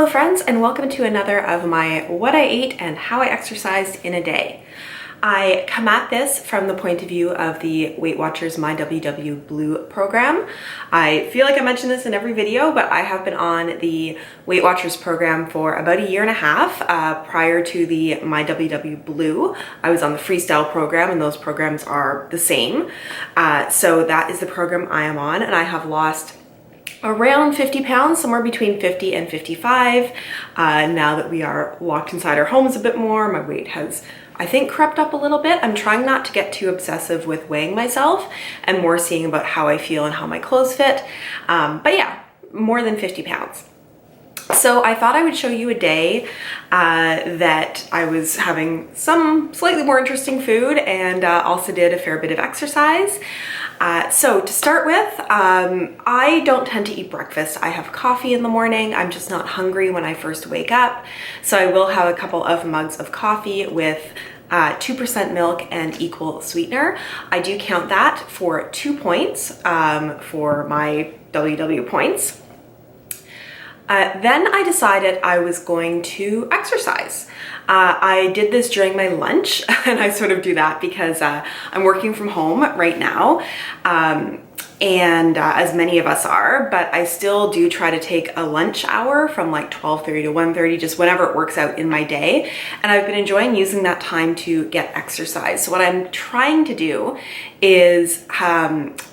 Hello friends, and welcome to another of my what I ate and how I exercised in a day. I come at this from the point of view of the WeightWatchers mywwblue program. I feel like I mention this in every video, but I have been on the WeightWatchers program for about a year and a half. Prior to the mywwblue, I was on the Freestyle program, and those programs are the same. So that is the program I am on, and I have lost around 50 pounds, somewhere between 50 and 55. Now that we are locked inside our homes a bit more, my weight has, I think, crept up a little bit. I'm trying not to get too obsessive with weighing myself and more seeing about how I feel and how my clothes fit. But yeah, more than 50 pounds. So I thought I would show you a day that I was having some slightly more interesting food and also did a fair bit of exercise. So to start with, I don't tend to eat breakfast. I have coffee in the morning. I'm just not hungry when I first wake up. So I will have a couple of mugs of coffee with 2% milk and equal sweetener. I do count that for 2 points for my WW points. Then I decided I was going to exercise. I did this during my lunch, and I sort of do that because I'm working from home right now, and as many of us are, but I still do try to take a lunch hour from like 12:30 to 1:30, just whenever it works out in my day. And I've been enjoying using that time to get exercise. So what I'm trying to do is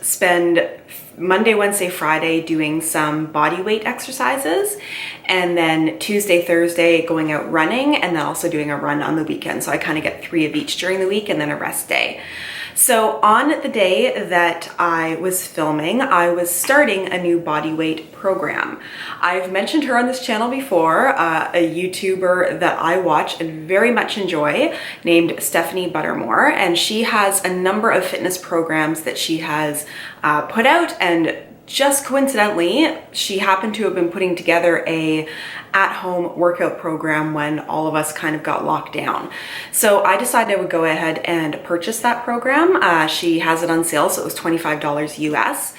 spend Monday, Wednesday, Friday doing some body weight exercises, and then Tuesday, Thursday going out running, and then also doing a run on the weekend. So I kind of get 3 of each during the week and then a rest day. So on the day that I was filming, I was starting a new body weight program. I've mentioned her on this channel before, a YouTuber that I watch and very much enjoy named Stephanie Buttermore, and she has a number of fitness programs that she has put out, and just coincidentally, she happened to have been putting together a at-home workout program when all of us kind of got locked down. So I decided I would go ahead and purchase that program. She has it on sale, so it was $25 US.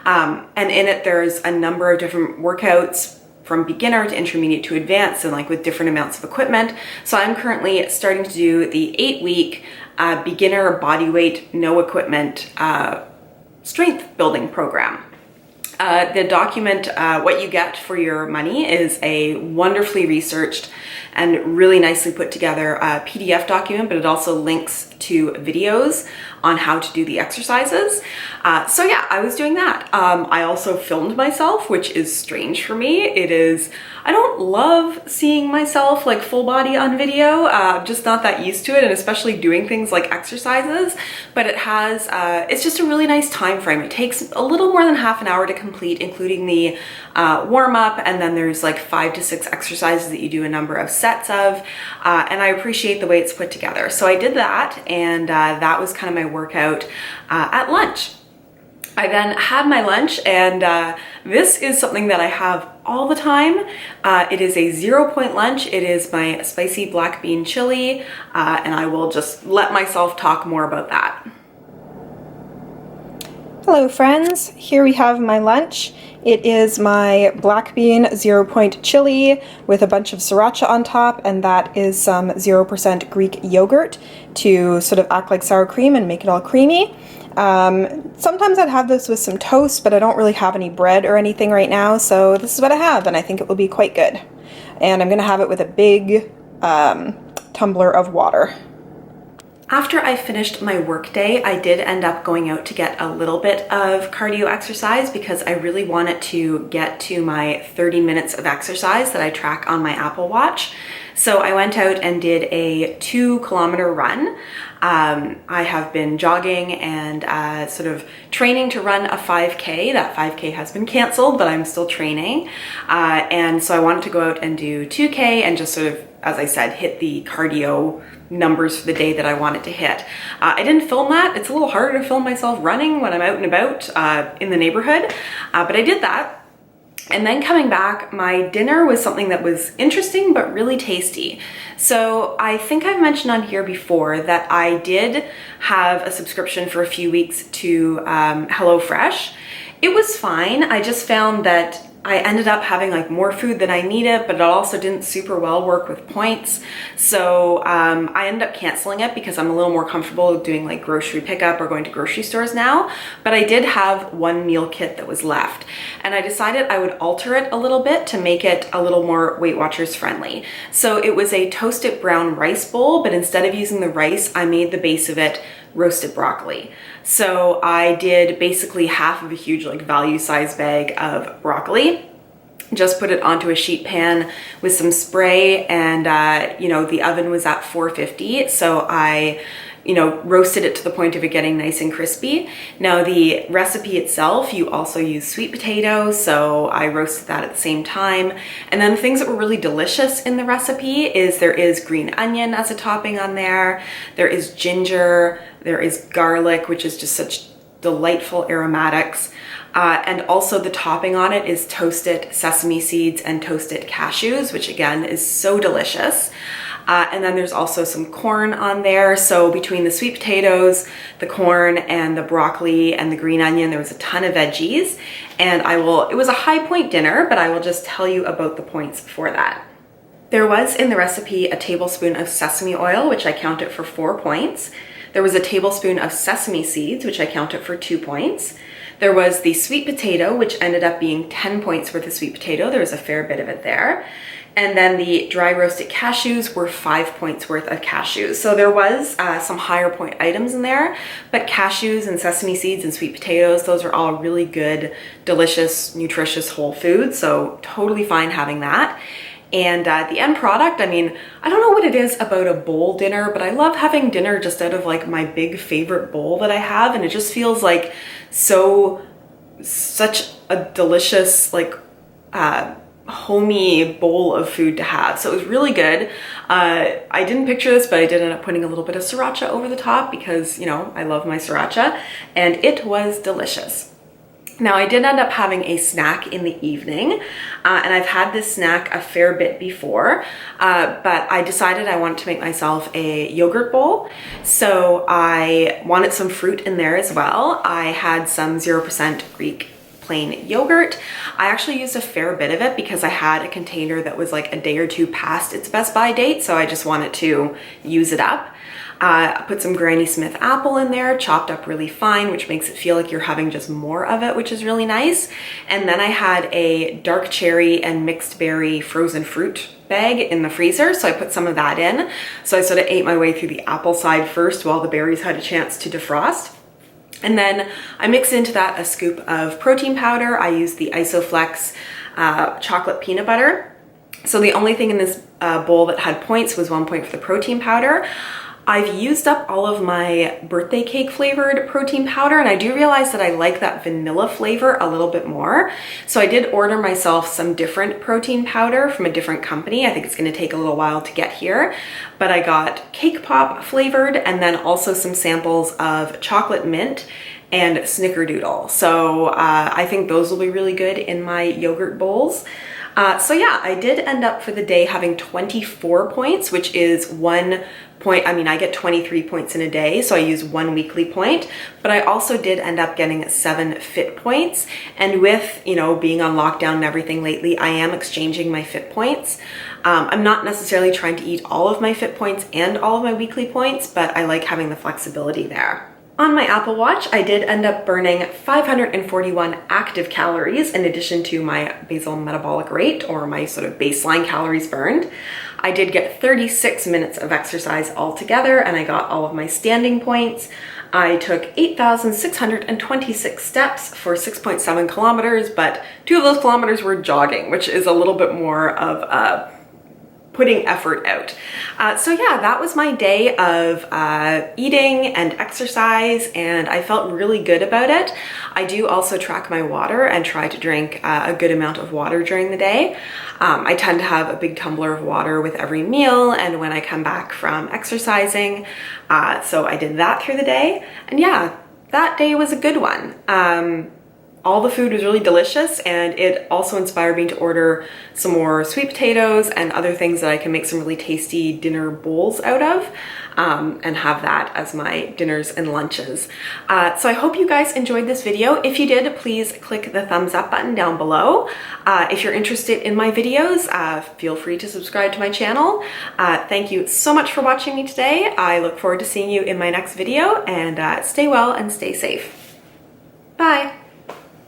And in it, there's a number of different workouts from beginner to intermediate to advanced, and like with different amounts of equipment. So I'm currently starting to do the 8-week beginner body weight, no equipment strength building program. The document, what you get for your money, is a wonderfully researched and really nicely put together PDF document, but it also links to videos on how to do the exercises. So yeah, I was doing that. I also filmed myself, which is strange for me. I don't love seeing myself like full body on video. I'm just not that used to it, and especially doing things like exercises, but it's just a really nice time frame. It takes a little more than half an hour to complete, including the warm up, and then there's like 5 to 6 exercises that you do a number of sets of, and I appreciate the way it's put together. So I did that, and that was kind of my workout at lunch. I then had my lunch, and this is something that I have all the time. It is a 0-point lunch. It is my spicy black bean chili, and I will just let myself talk more about that. Hello friends, here we have my lunch. It is my black bean 0-point chili with a bunch of sriracha on top, and that is some 0% Greek yogurt to sort of act like sour cream and make it all creamy. Sometimes I'd have this with some toast, but I don't really have any bread or anything right now, so this is what I have, and I think it will be quite good. And I'm gonna have it with a big tumbler of water. After I finished my workday, I did end up going out to get a little bit of cardio exercise because I really wanted to get to my 30 minutes of exercise that I track on my Apple Watch. So I went out and did a 2-kilometer run. I have been jogging and sort of training to run a 5K. That 5K has been canceled, but I'm still training. And so I wanted to go out and do 2K and just sort of, as I said, hit the cardio numbers for the day that I wanted to hit. I didn't film that. It's a little harder to film myself running when I'm out and about in the neighborhood, but I did that. And then coming back, my dinner was something that was interesting but really tasty. So I think I've mentioned on here before that I did have a subscription for a few weeks to HelloFresh. It was fine. I just found that I ended up having like more food than I needed, but it also didn't super well work with points. So I ended up canceling it because I'm a little more comfortable doing like grocery pickup or going to grocery stores now. But I did have one meal kit that was left, and I decided I would alter it a little bit to make it a little more Weight Watchers friendly. So it was a toasted brown rice bowl, but instead of using the rice, I made the base of it roasted broccoli. So I did basically half of a huge like value size bag of broccoli, just put it onto a sheet pan with some spray, and you know, the oven was at 450. So I, you know, roasted it to the point of it getting nice and crispy. Now the recipe itself, you also use sweet potato, so I roasted that at the same time. And then things that were really delicious in the recipe is there is green onion as a topping on there. There is ginger, there is garlic, which is just such delightful aromatics. And also the topping on it is toasted sesame seeds and toasted cashews, which again is so delicious. And then there's also some corn on there. So between the sweet potatoes, the corn, and the broccoli and the green onion, there was a ton of veggies. And it was a high point dinner, but I will just tell you about the points for that. There was in the recipe a tablespoon of sesame oil, which I counted for 4 points. There was a tablespoon of sesame seeds, which I counted for 2 points. There was the sweet potato, which ended up being 10 points worth of sweet potato. There was a fair bit of it there. And then the dry roasted cashews were 5 points worth of cashews. So there was some higher point items in there, but cashews and sesame seeds and sweet potatoes, those are all really good, delicious, nutritious whole foods. So totally fine having that. And the end product, I mean, I don't know what it is about a bowl dinner, but I love having dinner just out of like my big favorite bowl that I have. And it just feels like such a delicious, like, homey bowl of food to have. So it was really good. I didn't picture this, but I did end up putting a little bit of sriracha over the top because, you know, I love my sriracha, and it was delicious. Now I did end up having a snack in the evening, and I've had this snack a fair bit before, but I decided I wanted to make myself a yogurt bowl. So I wanted some fruit in there as well. I had some 0% Greek plain yogurt. I actually used a fair bit of it because I had a container that was like a day or two past its best by date, so I just wanted to use it up. I put some Granny Smith apple in there, chopped up really fine, which makes it feel like you're having just more of it, which is really nice. And then I had a dark cherry and mixed berry frozen fruit bag in the freezer, so I put some of that in. So I sort of ate my way through the apple side first while the berries had a chance to defrost. And then I mixed into that a scoop of protein powder. I used the Isoflex chocolate peanut butter. So the only thing in this bowl that had points was 1 point for the protein powder. I've used up all of my birthday cake flavored protein powder, and I do realize that I like that vanilla flavor a little bit more. So I did order myself some different protein powder from a different company. I think it's going to take a little while to get here, but I got cake pop flavored and then also some samples of chocolate mint and snickerdoodle. So I think those will be really good in my yogurt bowls. So yeah, I did end up for the day having 24 points, which is 1 point. I mean, I get 23 points in a day, so I use 1 weekly point, but I also did end up getting 7 fit points. And with, you know, being on lockdown and everything lately, I am exchanging my fit points. I'm not necessarily trying to eat all of my fit points and all of my weekly points, but I like having the flexibility there. On my Apple Watch, I did end up burning 541 active calories in addition to my basal metabolic rate, or my sort of baseline calories burned. I did get 36 minutes of exercise altogether, and I got all of my standing points. I took 8,626 steps for 6.7 kilometers, but 2 of those kilometers were jogging, which is a little bit more of putting effort out. So yeah, that was my day of eating and exercise, and I felt really good about it. I do also track my water and try to drink a good amount of water during the day. I tend to have a big tumbler of water with every meal and when I come back from exercising. So I did that through the day, and yeah, that day was a good one. all the food was really delicious, and it also inspired me to order some more sweet potatoes and other things that I can make some really tasty dinner bowls out of, and have that as my dinners and lunches. So I hope you guys enjoyed this video. If you did, please click the thumbs up button down below. If you're interested in my videos, feel free to subscribe to my channel. Thank you so much for watching me today. I look forward to seeing you in my next video, and stay well and stay safe. Bye.